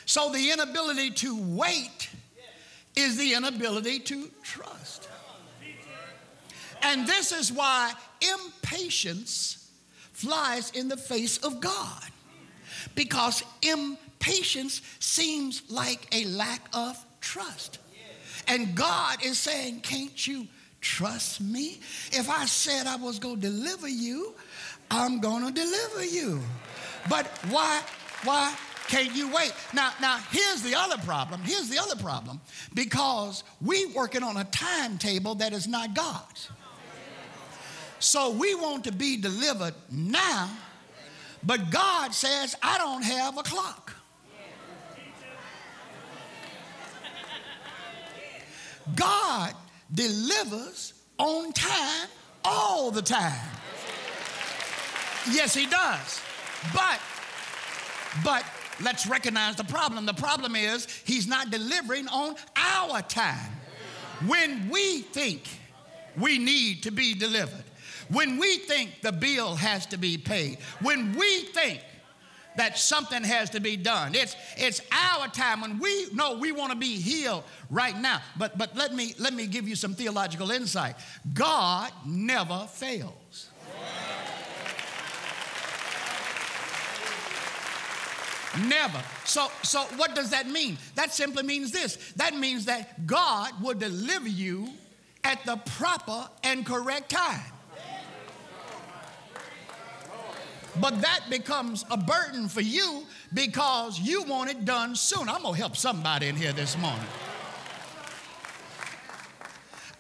So the inability to wait is the inability to trust. And this is why impatience flies in the face of God. Because impatience seems like a lack of trust. And God is saying, can't you trust me? If I said I was going to deliver you, I'm going to deliver you. But why can't you wait? Now, here's the other problem. Here's the other problem. Because we working on a timetable that is not God's. So we want to be delivered now, but God says, I don't have a clock. God delivers on time all the time. Yes, he does. But let's recognize the problem. The problem is he's not delivering on our time. When we think we need to be delivered, when we think the bill has to be paid, when we think that something has to be done, it's our time when we know we want to be healed right now. But let me give you some theological insight. God never fails. Never. So what does that mean? That simply means this. That means that God will deliver you at the proper and correct time. But that becomes a burden for you because you want it done soon. I'm going to help somebody in here this morning.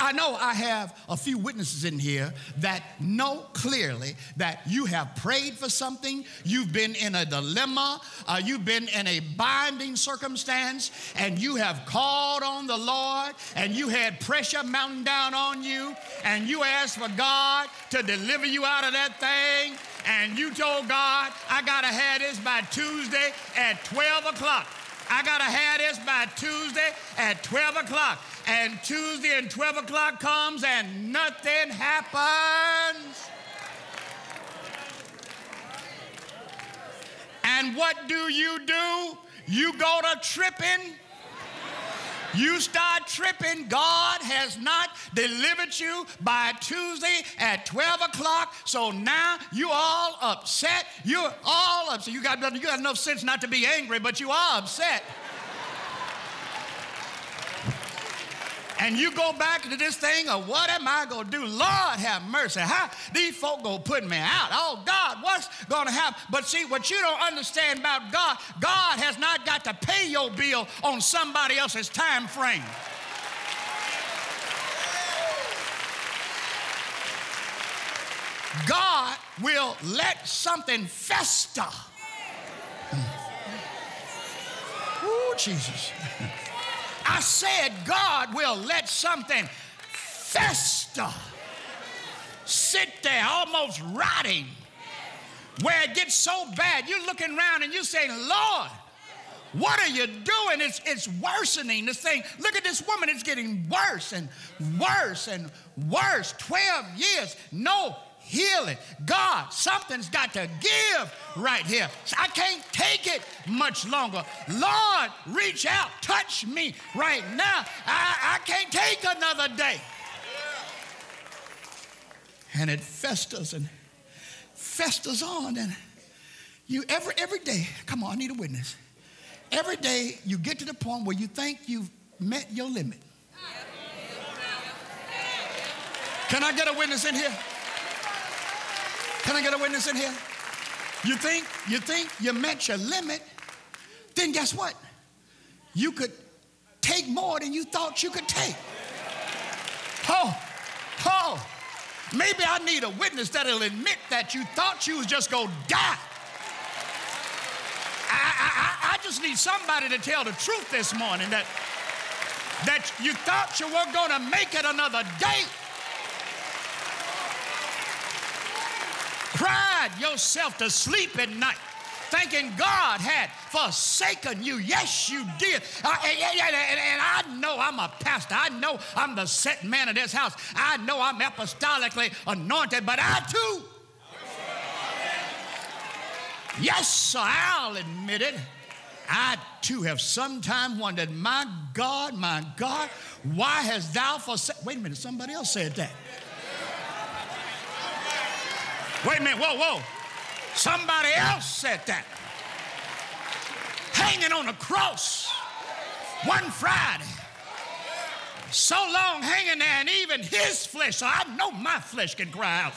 I know I have a few witnesses in here that know clearly that you have prayed for something, you've been in a dilemma, you've been in a binding circumstance, and you have called on the Lord, and you had pressure mounting down on you, and you asked for God to deliver you out of that thing, and you told God, I got to have this by Tuesday at 12 o'clock. I got to have this by Tuesday at 12 o'clock. And Tuesday and 12 o'clock comes and nothing happens. And what do? You go to tripping. You start tripping. God has not delivered you by Tuesday at 12 o'clock. So now you all upset. You're all upset. You got enough sense not to be angry, but you are upset. And you go back to this thing of what am I going to do? Lord have mercy. How these folk going to put me out? Oh, God, what's going to happen? But see, what you don't understand about God, God has not got to pay your bill on somebody else's time frame. God will let something fester. Oh, Jesus. I said God will let something fester, sit there almost rotting, where it gets so bad you're looking around and you're saying, Lord, what are you doing? It's worsening this thing. Look at this woman. It's getting worse and worse and worse. 12 years, no healing. God, something's got to give right here. I can't take it much longer. Lord, reach out, touch me right now. I can't take another day. And it festers and festers on. And you every day, come on, I need a witness. Every day you get to the point where you think you've met your limit. Can I get a witness in here? Can I get a witness in here? You think you met your limit, then guess what? You could take more than you thought you could take. Oh, maybe I need a witness that'll admit that you thought you was just going to die. I just need somebody to tell the truth this morning that you thought you weren't going to make it another day. Cried yourself to sleep at night, thinking God had forsaken you. Yes, you did. And I know I'm a pastor. I know I'm the set man of this house. I know I'm apostolically anointed, but I too. Yes, sir, I'll admit it. I too have sometime wondered, my God, why hast thou forsaken? Wait a minute, somebody else said that. Wait a minute, whoa. Somebody else said that. Hanging on a cross one Friday. So long hanging there, and even his flesh, so I know my flesh can cry out.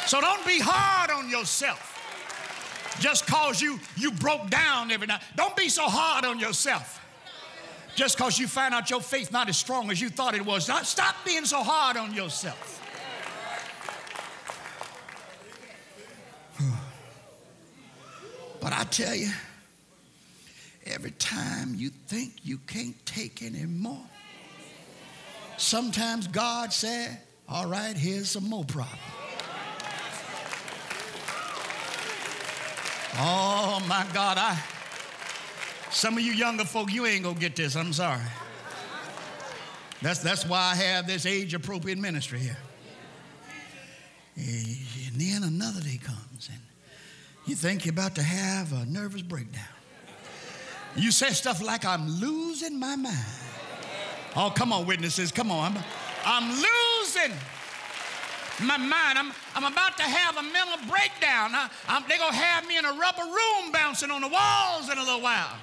So don't be hard on yourself just because you broke down every night. Don't be so hard on yourself just because you find out your faith not as strong as you thought it was. Stop being so hard on yourself. But I tell you, every time you think you can't take any more, sometimes God said, all right, here's some more problem. Oh my God, some of you younger folk, you ain't gonna get this, I'm sorry. That's why I have this age-appropriate ministry here. And then another day comes, and you think you're about to have a nervous breakdown. You say stuff like, I'm losing my mind. Oh, come on, witnesses, come on. I'm losing my mind. I'm about to have a mental breakdown. They're going to have me in a rubber room bouncing on the walls in a little while.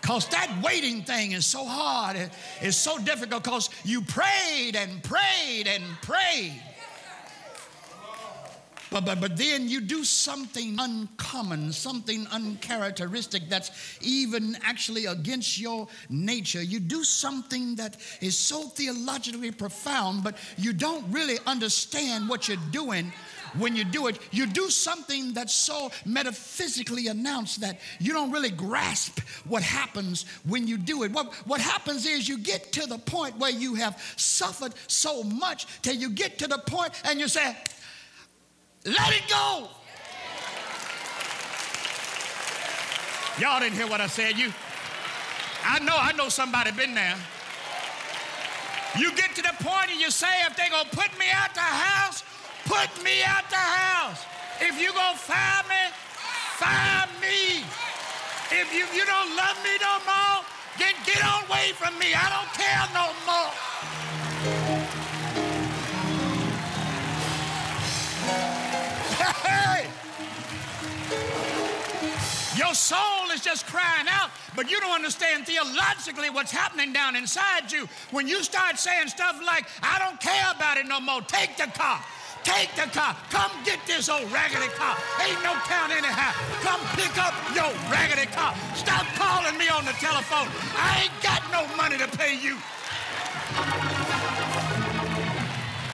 Because that waiting thing is so hard. It's so difficult because you prayed and prayed and prayed. But then you do something uncommon, something uncharacteristic that's even actually against your nature. You do something that is so theologically profound, but you don't really understand what you're doing when you do it. You do something that's so metaphysically announced that you don't really grasp what happens when you do it. What happens is you get to the point where you have suffered so much till you get to the point and you say, let it go. Y'all didn't hear what I said. I know somebody been there. You get to the point and you say, if they gonna put me out the house, put me out the house. If you gonna fire me, fire me. If you don't love me no more, then get away from me. I don't care no more. Hey! Your soul is just crying out, but you don't understand theologically what's happening down inside you. When you start saying stuff like, I don't care about it no more, take the car. Take the car. Come get this old raggedy car. Ain't no count anyhow. Come pick up your raggedy car. Stop calling me on the telephone. I ain't got no money to pay you.